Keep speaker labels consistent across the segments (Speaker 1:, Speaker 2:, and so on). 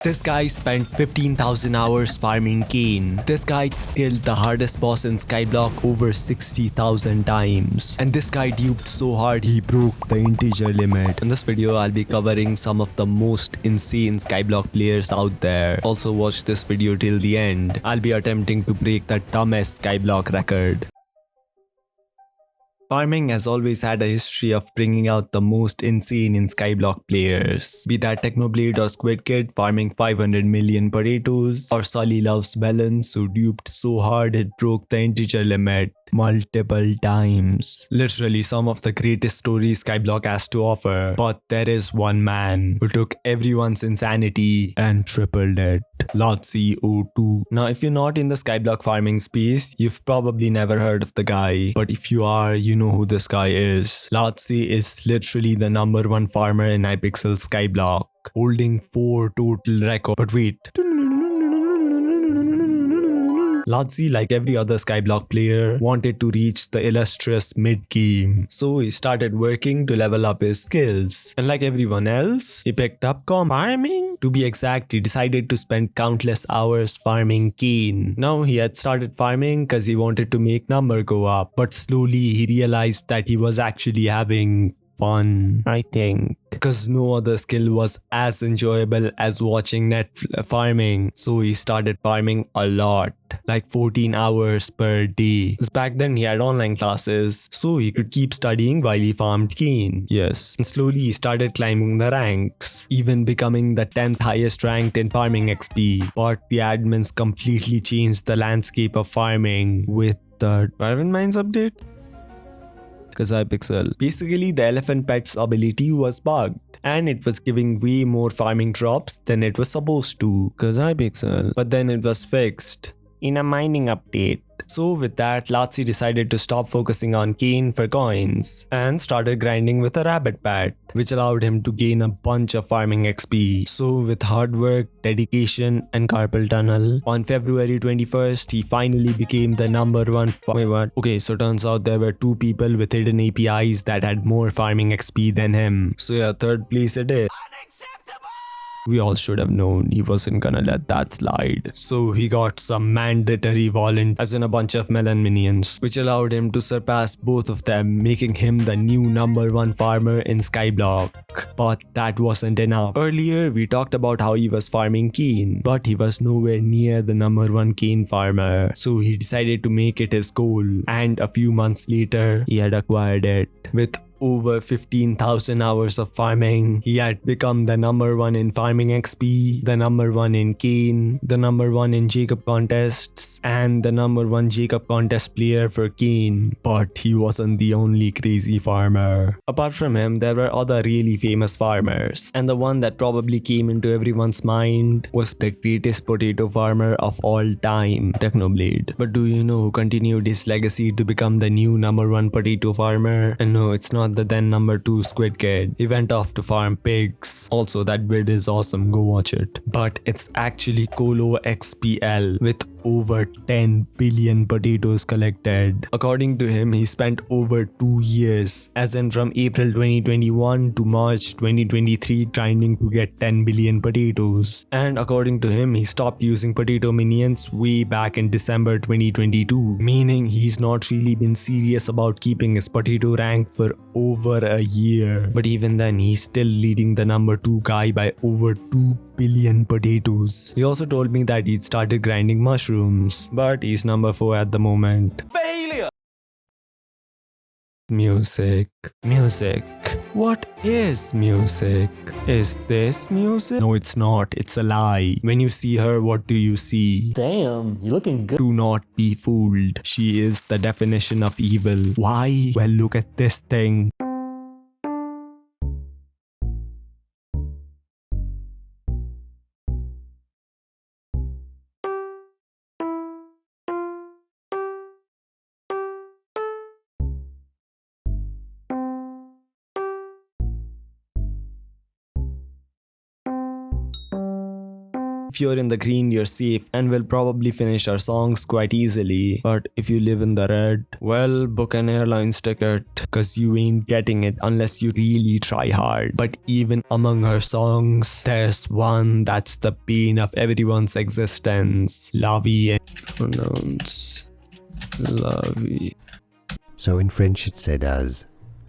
Speaker 1: This guy spent 15,000 hours farming cane. This guy killed the hardest boss in Skyblock over 60,000 times. And this guy duped so hard he broke the integer limit. In this video, I'll be covering some of the most insane Skyblock players out there. Also watch this video till the end. I'll be attempting to break the dumbest Skyblock record. Farming has always had a history of bringing out the most insane in Skyblock players. Be that Technoblade or Squid Kid farming 500 million potatoes, or Sully loves melons who duped so hard it broke the integer limit multiple times. Literally some of the greatest stories Skyblock has to offer. But there is one man who took everyone's insanity and tripled it. Lotzi02. Now if you're not in the Skyblock farming space, you've probably never heard of the guy. But if you are, you know who this guy is. Lotzi is literally the #1 farmer in Hypixel Skyblock, holding 4 total records. But wait. Lotzi, like every other Skyblock player, wanted to reach the illustrious mid-game. So he started working to level up his skills. And like everyone else, he picked up farming. To be exact, he decided to spend countless hours farming cane. Now he had started farming because he wanted to make number go up. But slowly he realized that he was actually having fun, I think, because no other skill was as enjoyable as watching net farming. So he started farming a lot, like 14 hours per day. Because back then he had online classes, so he could keep studying while he farmed cane. Yes. And slowly he started climbing the ranks, even becoming the 10th highest ranked in farming XP. But the admins completely changed the landscape of farming with the Dragon Mines update. Because Hypixel. Basically, the elephant pet's ability was bugged, and it was giving way more farming drops than it was supposed to. Because Hypixel. But then it was fixed in a mining update. So with that, Lotzi decided to stop focusing on cane for coins and started grinding with a rabbit pat, which allowed him to gain a bunch of farming XP. So with hard work, dedication and carpal tunnel, on February 21st, he finally became the #1 Wait, what? Okay, so turns out there were 2 people with hidden APIs that had more farming XP than him. So yeah, 3rd place it is. We all should have known he wasn't gonna let that slide. So he got some mandatory volunteers, as in a bunch of melon minions, which allowed him to surpass both of them, making him the new #1 farmer in Skyblock. But that wasn't enough. Earlier, we talked about how he was farming cane, but he was nowhere near the #1 cane farmer. So he decided to make it his goal, and a few months later, he had acquired it. With over 15,000 hours of farming, he had become the #1 in farming XP, the #1 in cane, the #1 in Jacob contests, and the #1 Jacob contest player for cane. But he wasn't the only crazy farmer. Apart from him, there were other really famous farmers, and the one that probably came into everyone's mind was the greatest potato farmer of all time, Technoblade. But do you know who continued his legacy to become the new #1 potato farmer? And no, it's not the then #2 Squid Kid. He went off to farm pigs. Also, that vid is awesome, go watch it. But it's actually Colo XPL with over 10 billion potatoes collected. According to him, he spent over 2 years, as in from April 2021 to March 2023, grinding to get 10 billion potatoes. And according to him, he stopped using potato minions way back in December 2022, meaning he's not really been serious about keeping his potato rank for over a year. But even then, he's still leading the #2 guy by over 2 billion potatoes. He also told me that he'd started grinding mushrooms, but he's #4 at the moment. Failure! Music. What is music? Is this music? No, it's not. It's a lie. When you see her, what do you see?
Speaker 2: Damn, you looking good.
Speaker 1: Do not be fooled. She is the definition of evil. Why? Well, look at this thing. If you're in the green, you're safe and will probably finish our songs quite easily. But if you live in the red, well, book an airlines ticket, cause you ain't getting it unless you really try hard. But even among her songs, there's one that's the bane of everyone's existence. La vie. Pronounce La vie.
Speaker 2: So in French it said as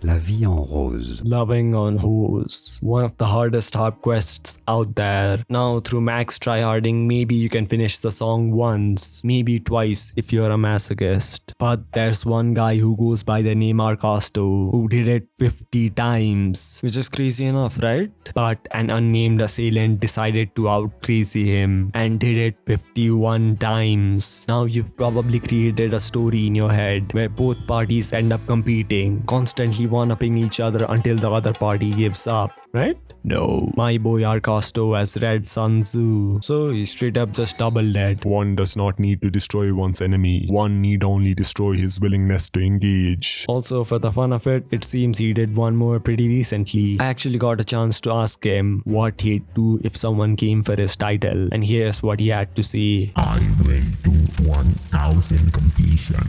Speaker 2: La vie en rose.
Speaker 1: Loving on hose. One of the hardest harp quests out there. Now through max tryharding, maybe you can finish the song once, maybe twice if you're a masochist. But there's one guy who goes by the name Arcasto who did it 50 times, which is crazy enough, right? But an unnamed assailant decided to out crazy him and did it 51 times. Now you've probably created a story in your head where both parties end up competing, constantly one-upping each other until the other party gives up, right? No, my boy Arcasto has read Sun Tzu, so he straight up just doubled it.
Speaker 3: One does not need to destroy one's enemy. One need only destroy his willingness to engage.
Speaker 1: Also, for the fun of it, it seems he did one more pretty recently. I actually got a chance to ask him what he'd do if someone came for his title, and here's what he had to say.
Speaker 3: I will do 1000 completion.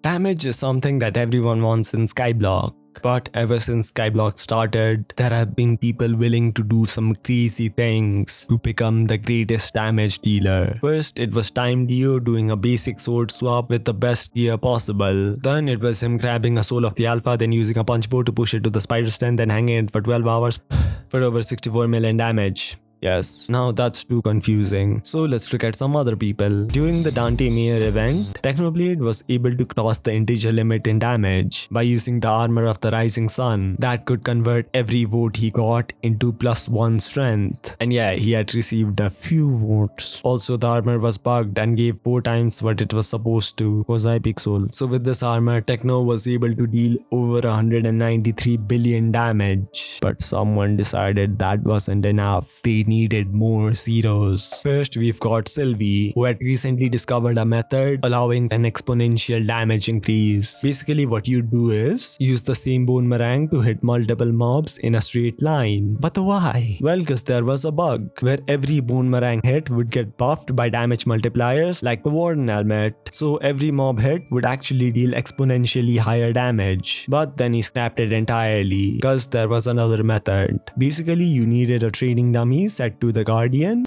Speaker 1: Damage is something that everyone wants in Skyblock. But ever since Skyblock started, there have been people willing to do some crazy things to become the greatest damage dealer. First, it was Time Dio doing a basic sword swap with the best gear possible. Then it was him grabbing a soul of the alpha, then using a punch bow to push it to the spider stand, then hanging it for 12 hours for over 64 million damage. Yes, now that's too confusing. So let's look at some other people. During the Dante Mayer event, Technoblade was able to cross the integer limit in damage by using the armor of the Rising Sun that could convert every vote he got into +1 strength. And yeah, he had received a few votes. Also, the armor was bugged and gave 4 times what it was supposed to, was Hypixel. So with this armor, Techno was able to deal over 193 billion damage. But someone decided that wasn't enough. They needed more zeros. First, we've got Sylvie, who had recently discovered a method allowing an exponential damage increase. Basically, what you do is use the same boomerang to hit multiple mobs in a straight line. But why? Well, because there was a bug where every boomerang hit would get buffed by damage multipliers like the Warden helmet. So every mob hit would actually deal exponentially higher damage. But then he scrapped it entirely because there was another method. Basically, you needed a training dummy set to the Guardian,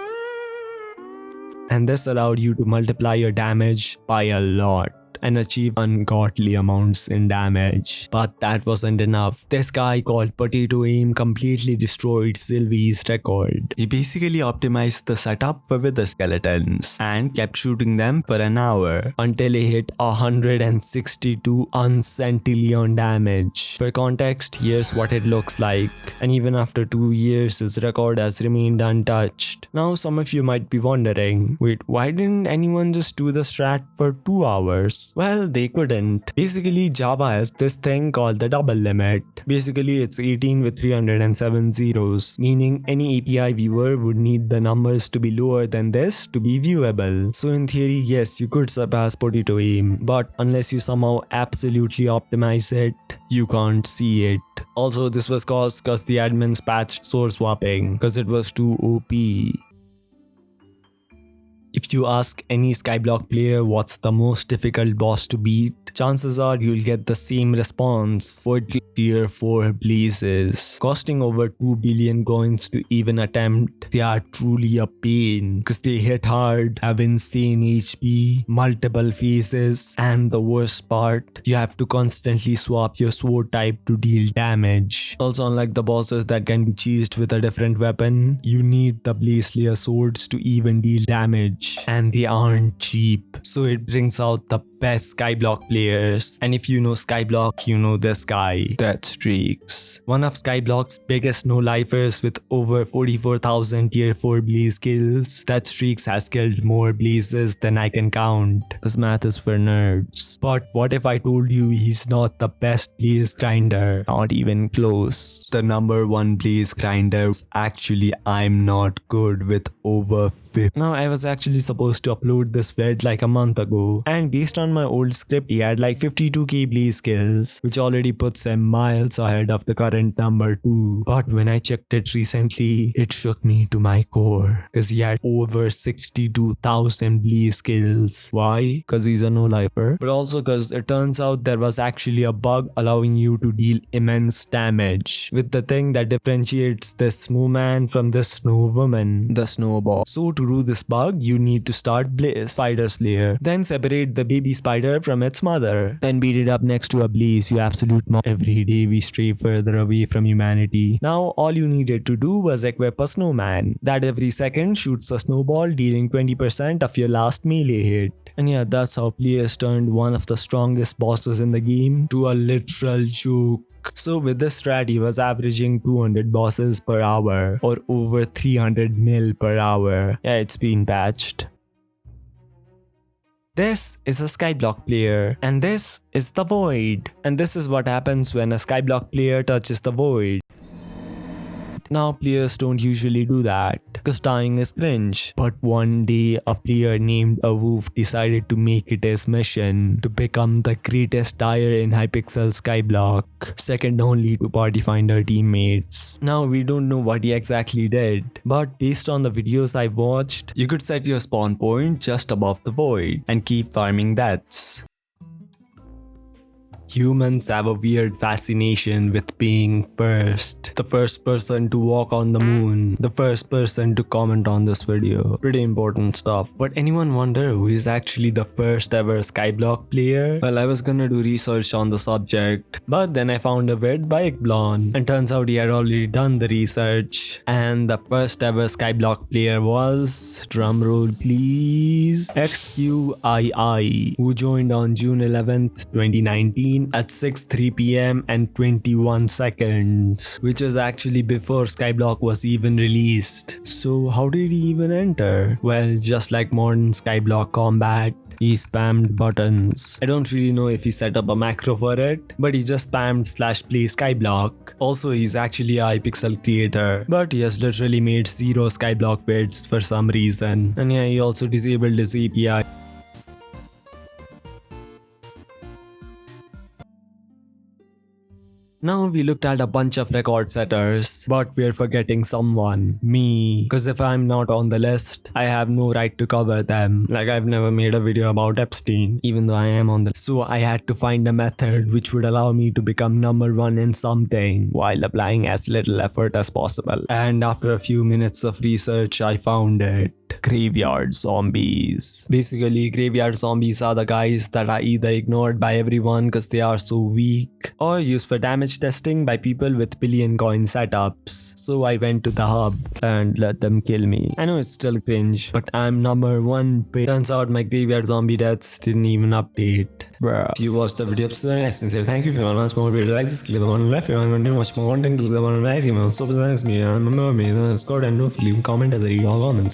Speaker 1: and this allowed you to multiply your damage by a lot and achieve ungodly amounts in damage. But that wasn't enough. This guy called Potato Aim completely destroyed Sylvie's record. He basically optimized the setup for wither skeletons and kept shooting them for an hour until he hit 162 uncentillion damage. For context, here's what it looks like. And even after 2 years, his record has remained untouched. Now some of you might be wondering, wait, why didn't anyone just do the strat for 2 hours? Well, they couldn't. Basically, Java has this thing called the double limit. Basically, it's 18 with 307 zeros, meaning any API viewer would need the numbers to be lower than this to be viewable. So in theory, yes, you could surpass Potato Aim, but unless you somehow absolutely optimize it, you can't see it. Also, this was caused because the admins patched source swapping because it was too OP. If you ask any Skyblock player what's the most difficult boss to beat, chances are you'll get the same response: for tier 4 blazes. Costing over 2 billion coins to even attempt, they are truly a pain because they hit hard, have insane HP, multiple phases, and the worst part, you have to constantly swap your sword type to deal damage. Also, unlike the bosses that can be cheesed with a different weapon, you need the Blaze Layer swords to even deal damage. And they aren't cheap, so it brings out the best Skyblock players. And if you know Skyblock, you know this guy, Deathstreaks. One of Skyblock's biggest no-lifers with over 44,000 tier 4 blaze kills. Deathstreaks has killed more blazes than I can count. This math is for nerds. But what if I told you he's not the best blaze grinder? Not even close. The number 1 blaze grinder is actually I'm Not Good with over 50. Now, I was actually supposed to upload this vid like a month ago, and based on on my old script, he had like 52k blaze kills, which already puts him miles ahead of the current number 2. But when I checked it recently, it shook me to my core, because he had over 62,000 blaze kills. Why? Because he's a no-lifer, but also because it turns out there was actually a bug allowing you to deal immense damage with the thing that differentiates the snowman from the snow woman, the snowball. So to do this bug, you need to start Blaze Spider Slayer, then separate the baby spider from its mother, then beat it up next to a blaze, you absolute mob. Every day we stray further away from humanity. Now all you needed to do was equip a snowman that every second shoots a snowball, dealing 20% of your last melee hit. And yeah, that's how players turned one of the strongest bosses in the game to a literal joke. So with this strat, he was averaging 200 bosses per hour or over 300 mil per hour. Yeah, it's been patched. This is a Skyblock player, and this is the Void. And this is what happens when a Skyblock player touches the Void. Now players don't usually do that, because dying is cringe. But one day a player named Awoof decided to make it his mission to become the greatest dyer in Hypixel Skyblock, second only to Party Finder teammates. Now we don't know what he exactly did, but based on the videos I watched, you could set your spawn point just above the Void and keep farming deaths. Humans have a weird fascination with being first. The first person to walk on the moon. The first person to comment on this video. Pretty important stuff. But anyone wonder who is actually the first ever Skyblock player? Well, I was gonna do research on the subject, but then I found a vid by Ikblon, and turns out he had already done the research. And the first ever Skyblock player was, drumroll please, XQII, who joined on June 11th, 2019 at 6:03 PM and 21 seconds, which was actually before Skyblock was even released. So how did he even enter? Well, just like modern Skyblock combat, he spammed buttons. I don't really know if he set up a macro for it, but he just spammed /play Skyblock. Also, he's actually a Hypixel creator, but he has literally made 0 Skyblock vids for some reason. And yeah, he also disabled his API. Now we looked at a bunch of record setters, but we're forgetting someone, me. Cause if I'm not on the list, I have no right to cover them. Like I've never made a video about Epstein, even though I am on the list. So I had to find a method which would allow me to become number 1 in something while applying as little effort as possible. And after a few minutes of research, I found it. Graveyard zombies. Basically, graveyard zombies are the guys that are either ignored by everyone because they are so weak, or used for damage testing by people with billion coin setups. So I went to the hub and let them kill me. I know it's still cringe, but I'm number 1 pick. Turns out my graveyard zombie deaths didn't even update. Bruh. If you watched the video episode, I sincerely thank you. If you want to watch more videos like this, click the one on the left. If you want to watch more content, click the one on the right. So thanks me, remember me, Discord, and no film comment as I read all comments.